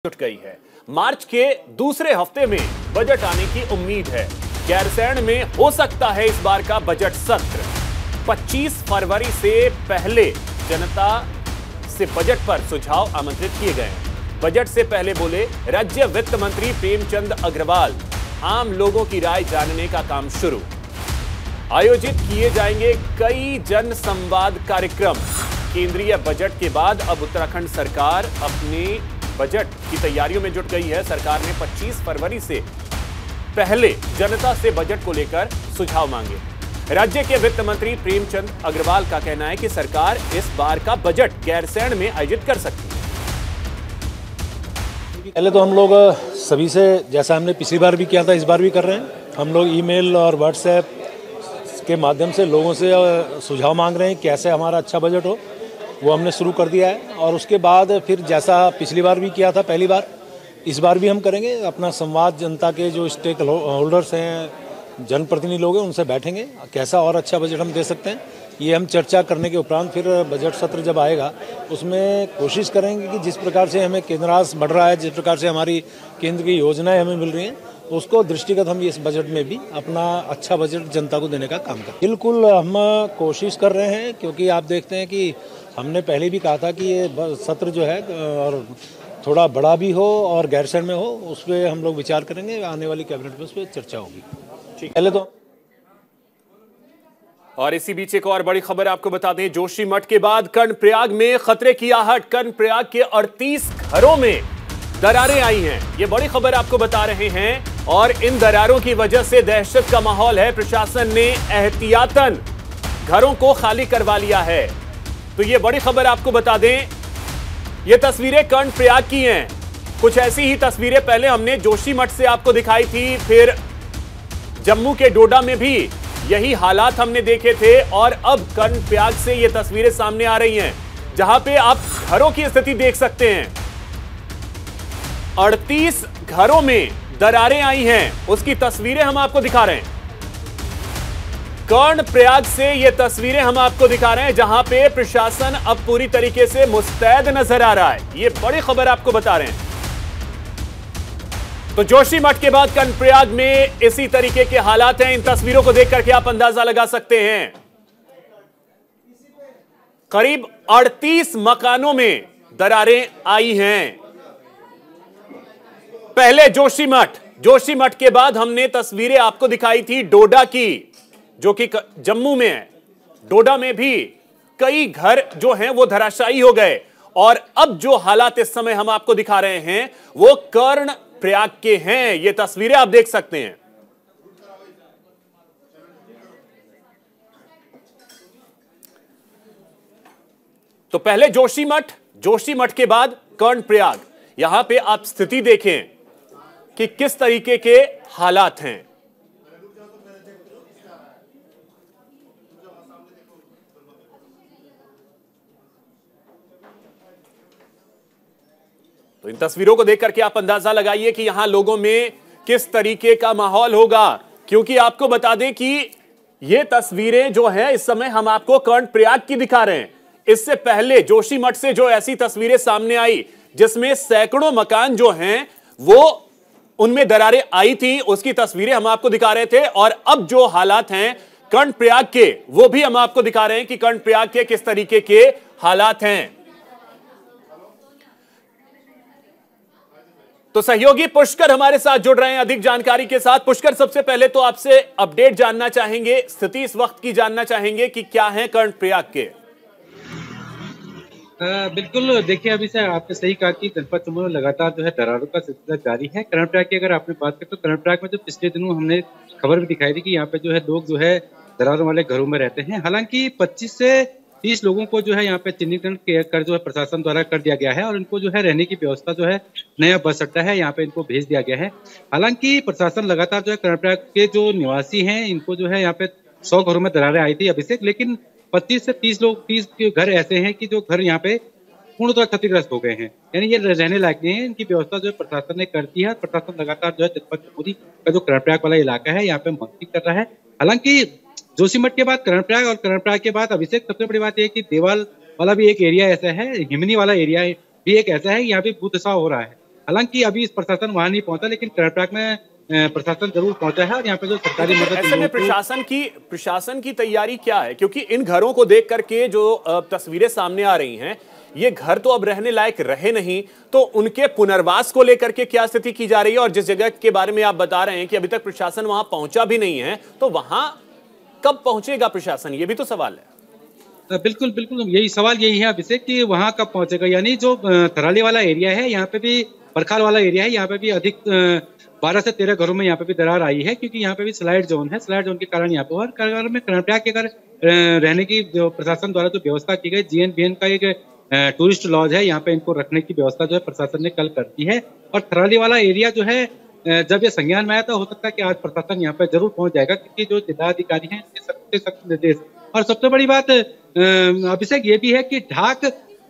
जुट गई है। मार्च के दूसरे हफ्ते में बजट आने की उम्मीद है। गैरसैंण में हो सकता है इस बार का बजट सत्र। 25 फरवरी से पहले जनता से बजट पर सुझाव आमंत्रित किए गए हैं। बजट से पहले बोले राज्य वित्त मंत्री प्रेमचंद अग्रवाल। आम लोगों की राय जानने का काम शुरू। आयोजित किए जाएंगे कई जन संवाद कार्यक्रम। केंद्रीय बजट के बाद अब उत्तराखंड सरकार अपने बजट की तैयारियों में जुट गई है। सरकार ने 25 फरवरी से पहले जनता से बजट को लेकर सुझाव मांगे। राज्य के वित्त मंत्री प्रेमचंद अग्रवाल का कहना है कि सरकार इस बार का बजट गैरसैंण में आयोजित कर सकती है। पहले तो हम लोग सभी से, जैसा हमने पिछली बार भी किया था, इस बार भी कर रहे हैं। हम लोग ईमेल और व्हाट्सएप के माध्यम से लोगों से सुझाव मांग रहे हैं कैसे हमारा अच्छा बजट हो। वो हमने शुरू कर दिया है और उसके बाद फिर जैसा पिछली बार भी किया था, पहली बार, इस बार भी हम करेंगे। अपना संवाद जनता के जो स्टेक होल्डर्स हैं, जनप्रतिनिधि लोग हैं, उनसे बैठेंगे कैसा और अच्छा बजट हम दे सकते हैं। ये हम चर्चा करने के उपरांत फिर बजट सत्र जब आएगा उसमें कोशिश करेंगे कि जिस प्रकार से हमें केंद्रांश बढ़ रहा है, जिस प्रकार से हमारी केंद्र की योजनाएं हमें मिल रही हैं, उसको दृष्टिगत हम इस बजट में भी अपना अच्छा बजट जनता को देने का काम करें। बिल्कुल हम कोशिश कर रहे हैं, क्योंकि आप देखते हैं कि हमने पहले भी कहा था कि ये सत्र जो है और थोड़ा बड़ा भी हो और गैरसैंण में हो, उस पर हम लोग विचार करेंगे। आने वाली कैबिनेट में उस पर चर्चा होगी। ठीक, पहले तो। और इसी बीच एक और बड़ी खबर आपको बता दें। जोशीमठ के बाद कर्णप्रयाग में खतरे की आहट। कर्णप्रयाग के 38 घरों में दरारें आई हैं। ये बड़ी खबर आपको बता रहे हैं और इन दरारों की वजह से दहशत का माहौल है। प्रशासन ने एहतियातन घरों को खाली करवा लिया है। तो ये बड़ी खबर आपको बता दें, ये तस्वीरें कर्णप्रयाग की हैं। कुछ ऐसी ही तस्वीरें पहले हमने जोशीमठ से आपको दिखाई थी, फिर जम्मू के डोडा में भी यही हालात हमने देखे थे और अब कर्णप्रयाग से ये तस्वीरें सामने आ रही हैं, जहां पे आप घरों की स्थिति देख सकते हैं। 38 घरों में दरारें आई हैं, उसकी तस्वीरें हम आपको दिखा रहे हैं। कर्णप्रयाग से ये तस्वीरें हम आपको दिखा रहे हैं, जहां पे प्रशासन अब पूरी तरीके से मुस्तैद नजर आ रहा है। ये बड़ी खबर आपको बता रहे हैं। तो जोशीमठ के बाद कर्णप्रयाग में इसी तरीके के हालात हैं। इन तस्वीरों को देख करके आप अंदाजा लगा सकते हैं। करीब 38 मकानों में दरारें आई हैं। पहले जोशीमठ के बाद हमने तस्वीरें आपको दिखाई थी डोडा की, जो कि जम्मू में है। डोडा में भी कई घर जो हैं वो धराशायी हो गए और अब जो हालात इस समय हम आपको दिखा रहे हैं वो कर्णप्रयाग के हैं। ये तस्वीरें आप देख सकते हैं। तो पहले जोशीमठ के बाद कर्णप्रयाग। यहां पे आप स्थिति देखें कि किस तरीके के हालात हैं। तो इन तस्वीरों को देख करके आप अंदाजा लगाइए कि यहां लोगों में किस तरीके का माहौल होगा, क्योंकि आपको बता दें कि ये तस्वीरें जो हैं इस समय हम आपको कर्णप्रयाग की दिखा रहे हैं। इससे पहले जोशीमठ से जो ऐसी तस्वीरें सामने आई जिसमें सैकड़ों मकान जो हैं वो उनमें दरारें आई थी, उसकी तस्वीरें हम आपको दिखा रहे थे। और अब जो हालात हैं कर्णप्रयाग के, वो भी हम आपको दिखा रहे हैं कि कर्णप्रयाग के किस तरीके के हालात हैं। तो सहयोगी पुष्कर हमारे साथ जुड़ रहे हैं अधिक जानकारी के साथ। पुष्कर, सबसे पहले तो आपसे अपडेट जानना चाहेंगे, स्थिति इस वक्त की जानना चाहेंगे कि क्या है कर्णप्रयाग के। बिल्कुल, देखिए अभी से आपने सही कहा कि जनपद चंबल में लगातार जो है दरारों का सिलसिला जारी है। कर्णप्रयाग की अगर आपने बात करें तो कर्णप्रयाग में जो पिछले दिनों हमने खबर भी दिखाई थी कि यहाँ पे जो है लोग जो है दरारों वाले घरों में रहते हैं। हालांकि 25 से 30 लोगों को जो है यहाँ पे चिन्हीकरण कर जो है प्रशासन द्वारा कर दिया गया है और इनको जो है रहने की व्यवस्था जो है नया बस अड्डा है, यहाँ पे इनको भेज दिया गया है। हालांकि प्रशासन लगातार जो है कर्णप्रयाग के जो निवासी हैं इनको जो है यहाँ पे 100 घरों में दरारें आई थी अभिषेक, लेकिन 25 से 30 घर ऐसे हैं कि जो घर यहाँ पे पूर्णतः क्षतिग्रस्त हो गए हैं, यानी ये रहने लायक नहीं है। इनकी व्यवस्था जो है प्रशासन ने कर दी है। प्रशासन लगातार जो है जनपद का जो कर्णप्रयाग वाला इलाका है यहाँ पे मॉनिटरिंग कर रहा है। हालांकि जोशीमठ के बाद कर्णप्रयाग और कर्णप्रयाग के बाद अभिषेक सबसे बड़ी बात यह कि देवाल वाला भी एक एरिया ऐसा है, हिमनी वाला एरिया भी एक ऐसा है, यहाँ भी भूतसाव हो रहा है। हालांकि अभी इस प्रशासन वहां नहीं पहुंचा, लेकिन कर्नाटक में प्रशासन जरूर पहुंचा है और यहाँ पे जो सरकारी मदद ऐसे में प्रशासन की तैयारी क्या है? क्योंकि इन घरों को देख करके जो तस्वीरें सामने आ रही हैं, ये घर तो अब रहने लायक रहे नहीं, तो उनके पुनर्वास को लेकर के क्या स्थिति की जा रही है? और जिस जगह के बारे में आप बता रहे हैं कि अभी तक प्रशासन वहां पहुंचा भी नहीं है, तो वहां कब पहुंचेगा प्रशासन, ये भी तो सवाल है। बिल्कुल बिल्कुल, यही सवाल यही है अभिषेक कि वहां कब पहुंचेगा। यानी जो थराली वाला एरिया है, यहाँ पे भी बरखाल वाला एरिया है, यहाँ पे भी अधिक 12 से 13 घरों में यहाँ पे भी दरार आई है, क्योंकि यहाँ पे भी स्लाइड जोन है। स्लाइड जोन के कारण यहाँ पे और कर्नाटक के अगर रहने की जो प्रशासन द्वारा जो व्यवस्था की गई, GNBN का एक टूरिस्ट लॉज है, यहाँ पे इनको रखने की व्यवस्था जो है प्रशासन ने कल कर दी है। और थराली वाला एरिया जो है, जब ये संज्ञान में आया तो हो सकता है कि आज प्रशासन यहाँ पे जरूर पहुंच जाएगा, क्योंकि जो जिलाधिकारी हैं इनके सख्त से सख्त निर्देश। और सबसे बड़ी बात अभिषेक ये भी है कि ढाक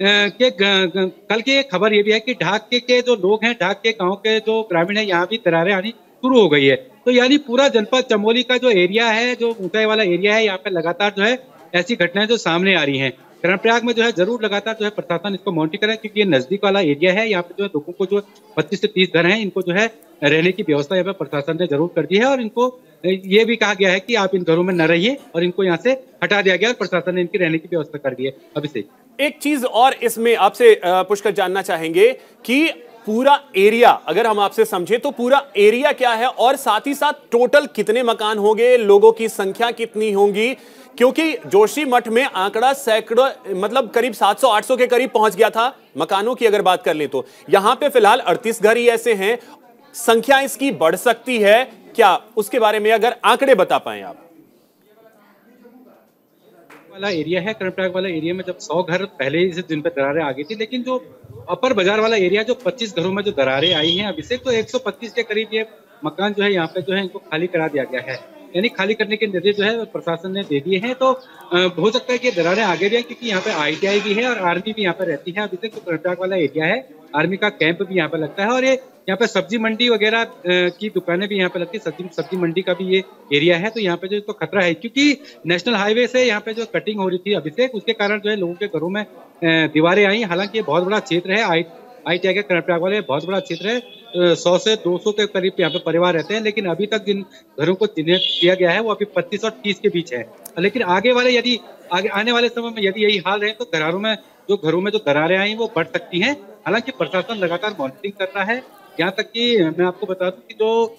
के कल की खबर ये भी है कि ढाक के जो लोग हैं, ढाक के गांव के जो ग्रामीण है, यहाँ भी दरारें आनी शुरू हो गई है। तो यानी पूरा जनपद चमोली का जो एरिया है, जो ऊंचाई वाला एरिया है, यहाँ पे लगातार जो है ऐसी घटनाएं जो सामने आ रही हैं। कर्नाटक में जो है जरूर लगातार जो है प्रशासन इसको मॉनिटर करे, क्योंकि ये नजदीक वाला एरिया है। यहाँ पे जो है लोगों को जो 25 से 30 घर हैं, इनको जो है रहने की व्यवस्था यहाँ पे प्रशासन ने जरूर कर दी है। और इनको ये भी कहा गया है कि आप इन घरों में न रहिए, और इनको यहाँ से हटा दिया गया और प्रशासन ने इनकी रहने की व्यवस्था कर दी है। अभिषेक, एक चीज और इसमें आपसे पुष्कर जानना चाहेंगे कि पूरा एरिया अगर हम आपसे समझे तो पूरा एरिया क्या है, और साथ ही साथ टोटल कितने मकान होंगे, लोगों की संख्या कितनी होंगी? क्योंकि जोशीमठ में आंकड़ा सैकड़ों, मतलब करीब 700-800 के करीब पहुंच गया था मकानों की अगर बात कर ले तो। यहां पे फिलहाल 38 घर ही ऐसे हैं। संख्या इसकी बढ़ सकती है क्या, उसके बारे में अगर आंकड़े बता पाएं आप। वाला एरिया है, कर्नाटक वाला एरिया में जब 100 घर पहले ही से दिन पे दरारें आ गई थी, लेकिन जो अपर बाजार वाला एरिया, जो 25 घरों में जो दरारें आई हैं अभिषेक, तो 125 के करीब ये मकान जो है यहाँ पे जो है इनको खाली करा दिया गया है। यानी खाली करने के निर्देश जो है प्रशासन ने दे दिए हैं। तो हो सकता है कि दरारें आगे भी हैं, क्योंकि यहाँ पे ITI भी है और आर्मी भी यहाँ पे रहती है। अभिषेक जो कर्नाटक वाला एरिया है, आर्मी का कैंप भी यहाँ पे लगता है, और ये यहाँ पे सब्जी मंडी वगैरह की दुकानें भी यहाँ पे लगती है। सब्जी मंडी का भी ये एरिया है, तो यहाँ पे जो तो खतरा है, क्योंकि नेशनल हाईवे से यहाँ पे जो कटिंग हो रही थी अभिषेक, उसके कारण जो है लोगों के घरों में दीवारें आई। हालांकि ये बहुत बड़ा क्षेत्र है, ITI के कर्नाटक वाले बहुत बड़ा क्षेत्र है, 100 से 200 के करीब यहाँ पे परिवार रहते हैं, लेकिन अभी तक जिन घरों को चिन्हित किया गया है वो अभी 25 और 30 के बीच है। लेकिन आगे वाले यदि आगे आने वाले समय में यदि यही हाल रहे तो घरों में जो दरारें आई वो बढ़ सकती हैं। हालांकि प्रशासन लगातार मॉनिटरिंग कर रहा है। यहाँ तक कि मैं आपको बता दूं कि जो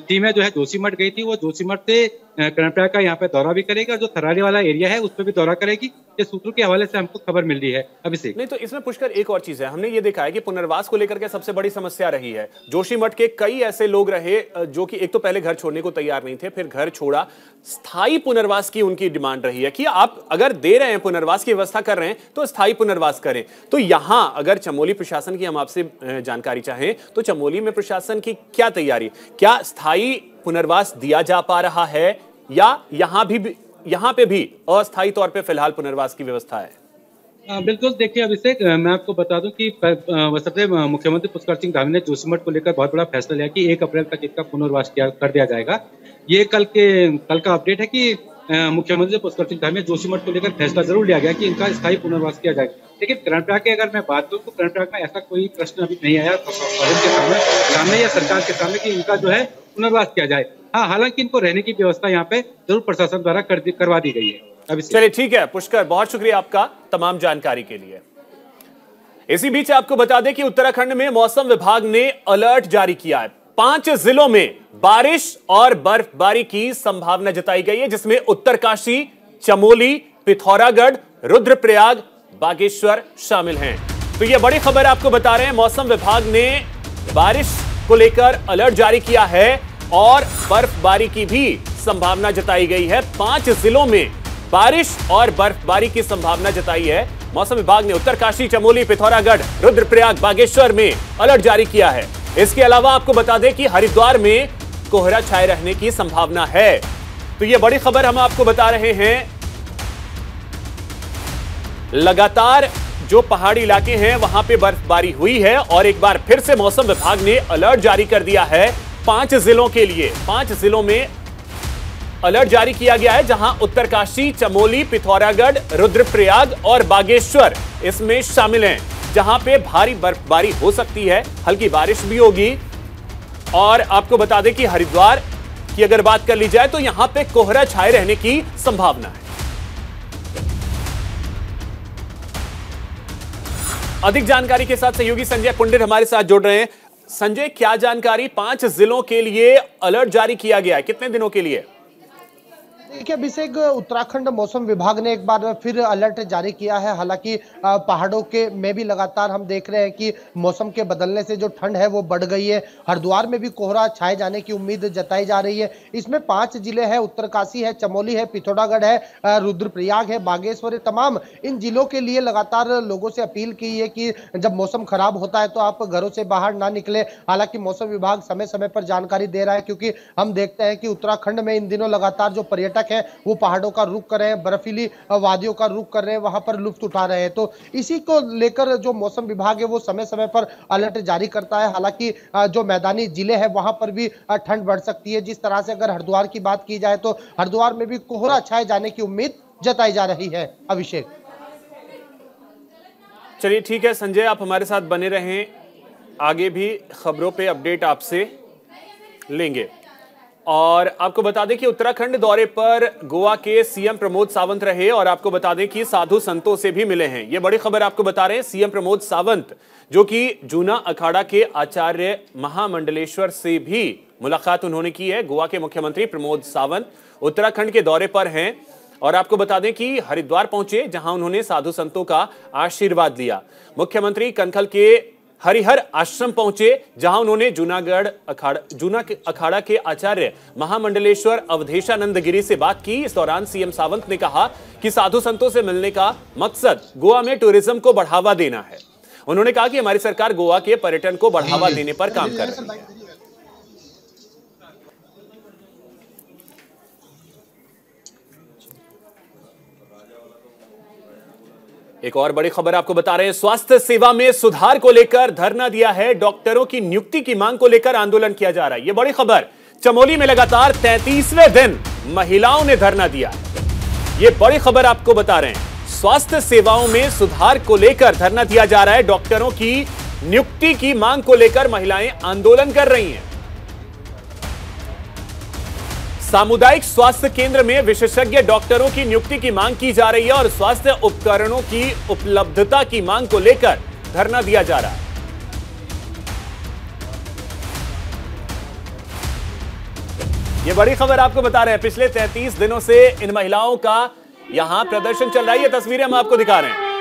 टीमें जो है जोशीमठ गई थी, वो जोशीमठ से कर्नाटक का यहाँ पे दौरा भी करेगी, और जो थराली वाला एरिया है उस पर भी दौरा करेगी। ये सूत्रों के हवाले से हमको खबर मिल रही है अभिषेक। नहीं तो इसमें पुष्कर एक और चीज है, हमने ये देखा है कि पुनर्वास को लेकर के सबसे बड़ी समस्या रही है। जोशीमठ के कई ऐसे लोग रहे जो कि एक तो पहले घर छोड़ने को तैयार नहीं थे, फिर घर छोड़ा, स्थायी पुनर्वास की उनकी डिमांड रही है कि आप अगर दे रहे हैं, पुनर्वास की व्यवस्था कर रहे हैं, तो स्थायी पुनर्वास करें। तो यहां अगर चमोली प्रशासन की हम आपसे जानकारी चाहें तो चमोली में प्रशासन की क्या तैयारी, क्या स्थायी पुनर्वास दिया जा पा रहा है, या यहां पे भी अस्थायी तौर पे फिलहाल पुनर्वास की व्यवस्था है? बिल्कुल, देखिए अभिषेक, मैं आपको बता दूं कि सबसे मुख्यमंत्री पुष्कर सिंह धामी ने जोशीमठ को लेकर बहुत बड़ा फैसला लिया कि 1 अप्रैल तक इसका पुनर्वास कर दिया जाएगा। ये कल का अपडेट है कि मुख्यमंत्री पुष्कर सिंह धामी जोशीमठ को लेकर फैसला जरूर लिया गया कि इनका स्थायी पुनर्वास किया जाएगा। लेकिन कर्नाटक की अगर मैं बात करूं तो कर्नाटक में ऐसा कोई प्रश्न अभी नहीं आया के सामने या सरकार के सामने कि इनका जो है पुनर्वास किया जाए। हाँ, हालांकि इनको रहने की व्यवस्था यहाँ पे जरूर प्रशासन द्वारा करवा दी गई है। अभी चलिए ठीक है पुष्कर, बहुत शुक्रिया आपका तमाम जानकारी के लिए। इसी बीच आपको बता दें कि उत्तराखंड में मौसम विभाग ने अलर्ट जारी किया है। 5 जिलों में बारिश और बर्फबारी की संभावना जताई गई है, जिसमें उत्तरकाशी, चमोली, पिथौरागढ़, रुद्रप्रयाग, बागेश्वर शामिल हैं। तो यह बड़ी खबर आपको बता रहे हैं, मौसम विभाग ने बारिश को लेकर अलर्ट जारी किया है और बर्फबारी की भी संभावना जताई गई है। 5 जिलों में बारिश और बर्फबारी की संभावना जताई है। मौसम विभाग ने उत्तरकाशी, चमोली, पिथौरागढ़, रुद्रप्रयाग, बागेश्वर में अलर्ट जारी किया है। इसके अलावा आपको बता दें कि हरिद्वार में कोहरा छाए रहने की संभावना है। तो यह बड़ी खबर हम आपको बता रहे हैं। लगातार जो पहाड़ी इलाके हैं वहां पे बर्फबारी हुई है और एक बार फिर से मौसम विभाग ने अलर्ट जारी कर दिया है 5 जिलों के लिए। 5 जिलों में अलर्ट जारी किया गया है, जहां उत्तरकाशी, चमोली, पिथौरागढ़, रुद्रप्रयाग और बागेश्वर इसमें शामिल हैं। जहां पे भारी बर्फबारी हो सकती है, हल्की बारिश भी होगी। और आपको बता दें कि हरिद्वार की अगर बात कर ली जाए तो यहां पे कोहरा छाए रहने की संभावना है। अधिक जानकारी के साथ सहयोगी संजय पंडित हमारे साथ जुड़ रहे हैं। संजय, क्या जानकारी? 5 जिलों के लिए अलर्ट जारी किया गया है, कितने दिनों के लिए? देखिए अभिषेक, उत्तराखंड मौसम विभाग ने एक बार फिर अलर्ट जारी किया है। हालांकि पहाड़ों के में भी लगातार हम देख रहे हैं कि मौसम के बदलने से जो ठंड है वो बढ़ गई है। हरिद्वार में भी कोहरा छाए जाने की उम्मीद जताई जा रही है। इसमें 5 जिले हैं, उत्तरकाशी है, चमोली है, पिथौरागढ़ है, रुद्रप्रयाग है, बागेश्वर है। तमाम इन जिलों के लिए लगातार लोगों से अपील की है कि जब मौसम खराब होता है तो आप घरों से बाहर ना निकले। हालांकि मौसम विभाग समय समय पर जानकारी दे रहा है, क्योंकि हम देखते हैं कि उत्तराखंड में इन दिनों लगातार जो पर्यटक है वो पहाड़ों का रुख कर रहे हैं, बर्फीली वादियों का रुख कर रहे हैं, वहां पर लुत्फ उठा रहे हैं। तो इसी को लेकर जो मौसम विभाग है वो समय समय पर अलर्ट जारी करता है। हालांकि जो मैदानी जिले हैं वहां पर भी ठंड बढ़ सकती है। जिस तरह से अगर हरिद्वार की बात की जाए तो हरिद्वार में भी कोहरा छाए जाने की उम्मीद जताई जा रही है। अभिषेक, चलिए ठीक है संजय, आप हमारे साथ बने रहें, आगे भी खबरों पे अपडेट आपसे लेंगे। और आपको बता दें कि उत्तराखंड दौरे पर गोवा के सीएम प्रमोद सावंत रहे और आपको बता दें कि साधु संतों से भी मिले हैं। ये बड़ी खबर आपको बता रहे हैं। सीएम प्रमोद सावंत जो कि जूना अखाड़ा के आचार्य महामंडलेश्वर से भी मुलाकात उन्होंने की है। गोवा के मुख्यमंत्री प्रमोद सावंत उत्तराखंड के दौरे पर हैं और आपको बता दें कि हरिद्वार पहुंचे, जहां उन्होंने साधु संतों का आशीर्वाद लिया। मुख्यमंत्री कनखल के हरिहर आश्रम पहुंचे, जहां उन्होंने जूना अखाड़ा के आचार्य महामंडलेश्वर अवधेशानंद गिरी से बात की। इस दौरान सीएम सावंत ने कहा कि साधु संतों से मिलने का मकसद गोवा में टूरिज्म को बढ़ावा देना है। उन्होंने कहा कि हमारी सरकार गोवा के पर्यटन को बढ़ावा देने पर काम कर रही है। एक और बड़ी खबर आपको बता रहे हैं। स्वास्थ्य सेवा में सुधार को लेकर धरना दिया है। डॉक्टरों की नियुक्ति की मांग को लेकर आंदोलन किया जा रहा है। यह बड़ी खबर। चमोली में लगातार 33वें दिन महिलाओं ने धरना दिया। यह बड़ी खबर आपको बता रहे हैं। स्वास्थ्य सेवाओं में सुधार को लेकर धरना दिया जा रहा है। डॉक्टरों की नियुक्ति की मांग को लेकर महिलाएं आंदोलन कर रही हैं। सामुदायिक स्वास्थ्य केंद्र में विशेषज्ञ डॉक्टरों की नियुक्ति की मांग की जा रही है और स्वास्थ्य उपकरणों की उपलब्धता की मांग को लेकर धरना दिया जा रहा है। यह बड़ी खबर आपको बता रहे हैं। पिछले 33 दिनों से इन महिलाओं का यहां प्रदर्शन चल रहा है। ये तस्वीरें हम आपको दिखा रहे हैं।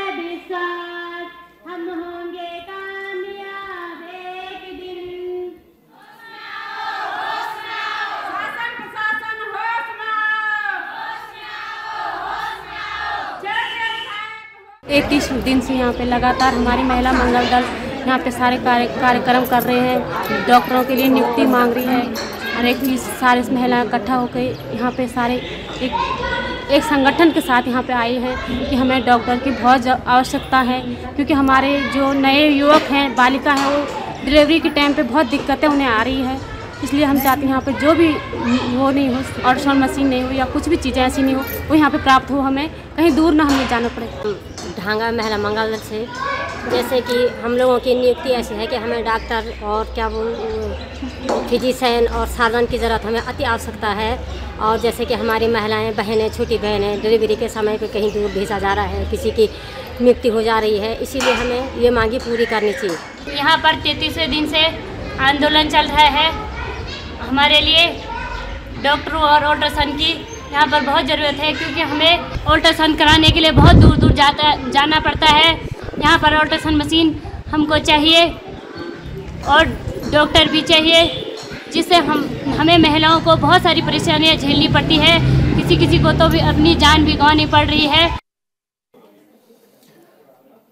एक 30 दिन से यहाँ पे लगातार हमारी महिला मंगल दल यहाँ पे सारे कार्यक्रम कर रहे हैं। डॉक्टरों के लिए नियुक्ति मांग रही है और एक चीज़ सारे महिलाएं इकट्ठा होकर यहाँ पे सारे एक संगठन के साथ यहाँ पे आई हैं कि हमें डॉक्टर की बहुत आवश्यकता है, क्योंकि हमारे जो नए युवक हैं, बालिका हैं, वो डिलीवरी के टाइम पे बहुत दिक्कतें उन्हें आ रही है। इसलिए हम चाहते हैं यहाँ पे जो भी वो नहीं हो, अल्ट्रासाउंड मशीन नहीं हो या कुछ भी चीज़ें ऐसी नहीं हो, वो यहाँ पे प्राप्त हो, हमें कहीं दूर ना हमें जाना पड़े। ढांगा महिला मंगल से जैसे कि हम लोगों की नियुक्ति ऐसी है कि हमें डॉक्टर और क्या फिजिशियन और साधन की ज़रूरत हमें अति आवश्यकता है। और जैसे कि हमारी महिलाएं, बहनें, छोटी बहनें डिलीवरी के समय पे कहीं दूर भेजा जा रहा है, किसी की नियुक्ति हो जा रही है, इसीलिए हमें ये मांगी पूरी करनी चाहिए। यहाँ पर 33वें दिन से आंदोलन चल रहा है। हमारे लिए डॉक्टरों और अल्ट्रासाउंड की यहाँ पर बहुत ज़रूरत है, क्योंकि हमें अल्ट्रासाउंड कराने के लिए बहुत दूर दूर जाना पड़ता है। यहाँ पर अल्ट्रासाउंड मशीन हमको चाहिए और डॉक्टर भी चाहिए, जिससे हमें महिलाओं को बहुत सारी परेशानियाँ झेलनी पड़ती है। किसी को तो भी अपनी जान भी गंवानी पड़ रही है।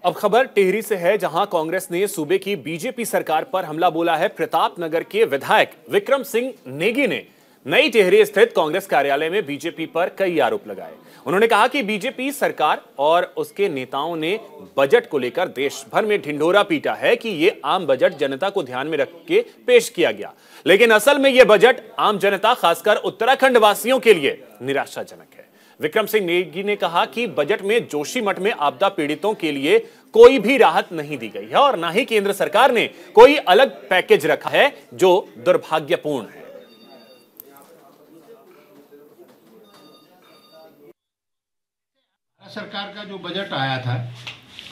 अब खबर टिहरी से है, जहां कांग्रेस ने सूबे की बीजेपी सरकार पर हमला बोला है। प्रतापनगर के विधायक विक्रम सिंह नेगी ने नई टिहरी स्थित कांग्रेस कार्यालय में बीजेपी पर कई आरोप लगाए। उन्होंने कहा कि बीजेपी सरकार और उसके नेताओं ने बजट को लेकर देश भर में ढिंढोरा पीटा है कि ये आम बजट जनता को ध्यान में रख के पेश किया गया, लेकिन असल में यह बजट आम जनता, खासकर उत्तराखंड वासियों के लिए निराशाजनक है। विक्रम सिंह नेगी ने कहा कि बजट में जोशीमठ में आपदा पीड़ितों के लिए कोई भी राहत नहीं दी गई है और ना ही केंद्र सरकार ने कोई अलग पैकेज रखा है, जो दुर्भाग्यपूर्ण है। सरकार का जो बजट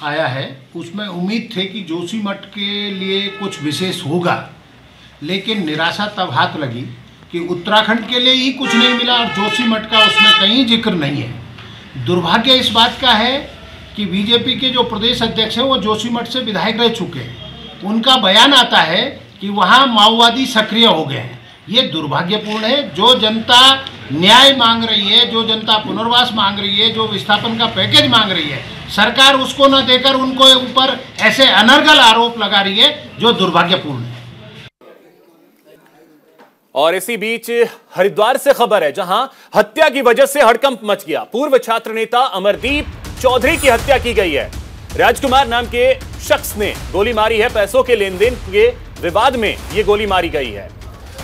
आया है उसमें उम्मीद थे कि जोशीमठ के लिए कुछ विशेष होगा, लेकिन निराशा तब हाथ लगी कि उत्तराखंड के लिए ही कुछ नहीं मिला और जोशीमठ का उसमें कहीं जिक्र नहीं है। दुर्भाग्य इस बात का है कि बीजेपी के जो प्रदेश अध्यक्ष हैं वो जोशीमठ से विधायक रह चुके हैं। उनका बयान आता है कि वहाँ माओवादी सक्रिय हो गए हैं। ये दुर्भाग्यपूर्ण है। जो जनता न्याय मांग रही है, जो जनता पुनर्वास मांग रही है, जो विस्थापन का पैकेज मांग रही है, सरकार उसको न देकर उनको ऊपर ऐसे अनर्गल आरोप लगा रही है, जो दुर्भाग्यपूर्ण है। और इसी बीच हरिद्वार से खबर है, जहां हत्या की वजह से हड़कंप मच गया। पूर्व छात्र नेता अमरदीप चौधरी की हत्या की गई है। राजकुमार नाम के शख्स ने गोली मारी है। पैसों के लेन देन के विवाद में यह गोली मारी गई है।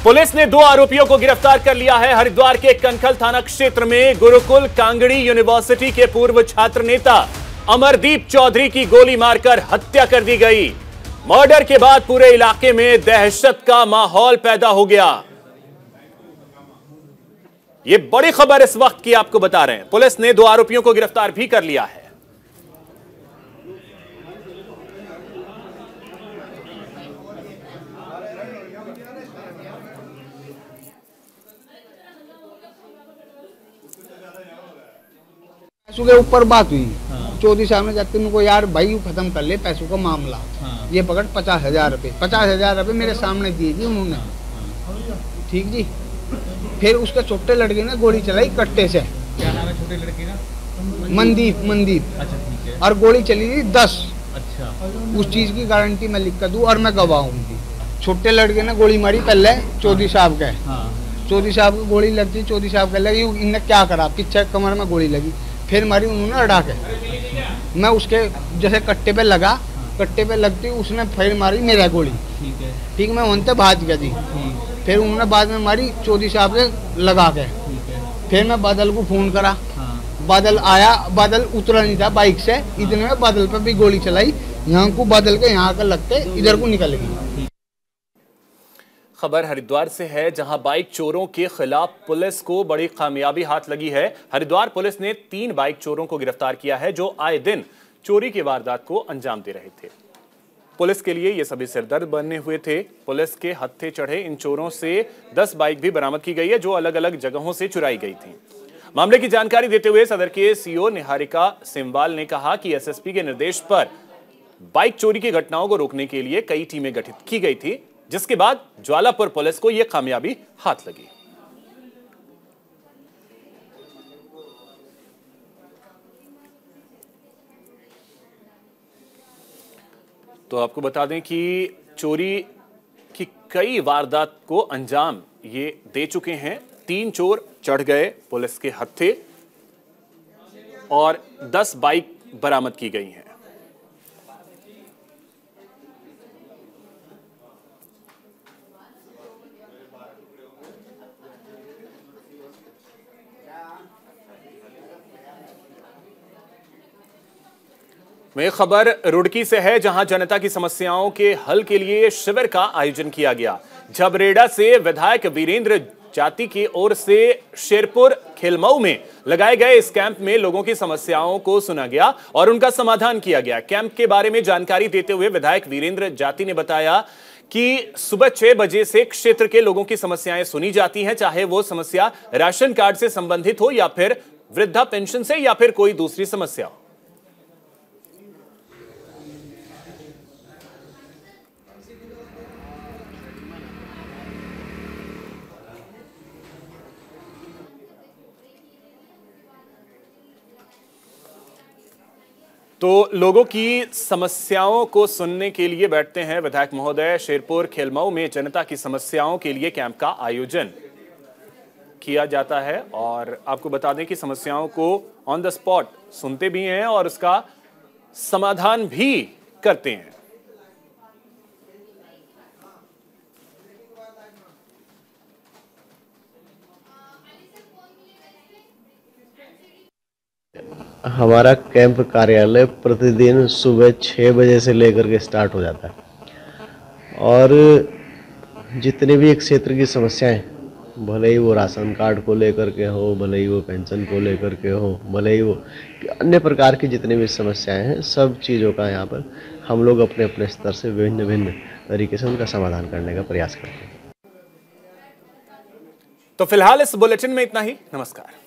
पुलिस ने 2 आरोपियों को गिरफ्तार कर लिया है। हरिद्वार के कनखल थाना क्षेत्र में गुरुकुल कांगड़ी यूनिवर्सिटी के पूर्व छात्र नेता अमरदीप चौधरी की गोली मारकर हत्या कर दी गई। मर्डर के बाद पूरे इलाके में दहशत का माहौल पैदा हो गया। यह बड़ी खबर इस वक्त की आपको बता रहे हैं। पुलिस ने 2 आरोपियों को गिरफ्तार भी कर लिया है। पैसों के ऊपर बात हुई। चौधरी साहब ने जाकर उनको, यार भाई खत्म कर ले पैसों का मामला। ये पकड़ 50,000 रुपये, 50,000 रुपये मेरे सामने दिए जी उन्होंने। ठीक जी। फिर उसके छोटे लड़के ने गोली चलाई कट्टे से। क्या नाम है छोटे लड़के का? मनदीप। अच्छा ठीक है। और गोली चली थी 10। अच्छा। उस चीज की गारंटी मैं लिख कर दूं और मैं गवाह हूँ। छोटे लड़के ने गोली मारी पहले चौधरी साहब के। चौधरी साहब को गोली लगती, चौधरी साहब कह लगी इनने क्या करा, पीछे कमर में गोली लगी। फिर मारी उन्होंने अड़ा के। मैं उसके जैसे कट्टे पे लगा, कट्टे पे लगती उसने फिर मारी मेरा गोली। ठीक है। ठीक, मैं वहीं तक भाग गया जी। फिर उन्होंने बाद में मारी चौधरी साहब से लगा के। फिर मैं बादल को फोन करा। बादल आया, बादल उतरा नहीं था बाइक से, इतने में बादल पे भी गोली चलाई। यहाँ को बादल के यहाँ का लगते इधर को निकल गई। खबर हरिद्वार से है, जहां बाइक चोरों के खिलाफ पुलिस को बड़ी कामयाबी हाथ लगी है। हरिद्वार पुलिस ने 3 बाइक चोरों को गिरफ्तार किया है, जो आए दिन चोरी की वारदात को अंजाम दे रहे थे। पुलिस के लिए ये सभी सिरदर्द बने हुए थे। पुलिस के हत्थे चढ़े इन चोरों से 10 बाइक भी बरामद की गई है, जो अलग अलग जगहों से चुराई गई थी। मामले की जानकारी देते हुए सदर के सीओ निहारिका सिमवाल ने कहा कि एसएसपी के निर्देश पर बाइक चोरी की घटनाओं को रोकने के लिए कई टीमें गठित की गई थी, जिसके बाद ज्वालापुर पुलिस को यह कामयाबी हाथ लगी। तो आपको बता दें कि चोरी की कई वारदात को अंजाम ये दे चुके हैं। 3 चोर चढ़ गए पुलिस के हत्थे और 10 बाइक बरामद की गई हैं। में खबर रुड़की से है, जहां जनता की समस्याओं के हल के लिए शिविर का आयोजन किया गया। झबरेड़ा से विधायक वीरेंद्र जाति की ओर से शेरपुर खिलमऊ में लगाए गए इस कैंप में लोगों की समस्याओं को सुना गया और उनका समाधान किया गया। कैंप के बारे में जानकारी देते हुए विधायक वीरेंद्र जाति ने बताया कि सुबह 6 बजे से क्षेत्र के लोगों की समस्याएं सुनी जाती हैं, चाहे वो समस्या राशन कार्ड से संबंधित हो या फिर वृद्धा पेंशन से या फिर कोई दूसरी समस्या हो। तो लोगों की समस्याओं को सुनने के लिए बैठते हैं विधायक महोदय। शेरपुर खेलमऊ में जनता की समस्याओं के लिए कैंप का आयोजन किया जाता है और आपको बता दें कि समस्याओं को ऑन द स्पॉट सुनते भी हैं और उसका समाधान भी करते हैं। हमारा कैंप कार्यालय प्रतिदिन सुबह 6 बजे से लेकर के स्टार्ट हो जाता है और जितने भी एक क्षेत्र की समस्याएं, भले ही वो राशन कार्ड को लेकर के हो, भले ही वो पेंशन को लेकर के हो, भले ही वो अन्य प्रकार की जितनी भी समस्याएं हैं, सब चीज़ों का यहाँ पर हम लोग अपने अपने स्तर से विभिन्न भिन्न तरीके से उनका समाधान करने का प्रयास करते हैं। तो फिलहाल इस बुलेटिन में इतना ही। नमस्कार।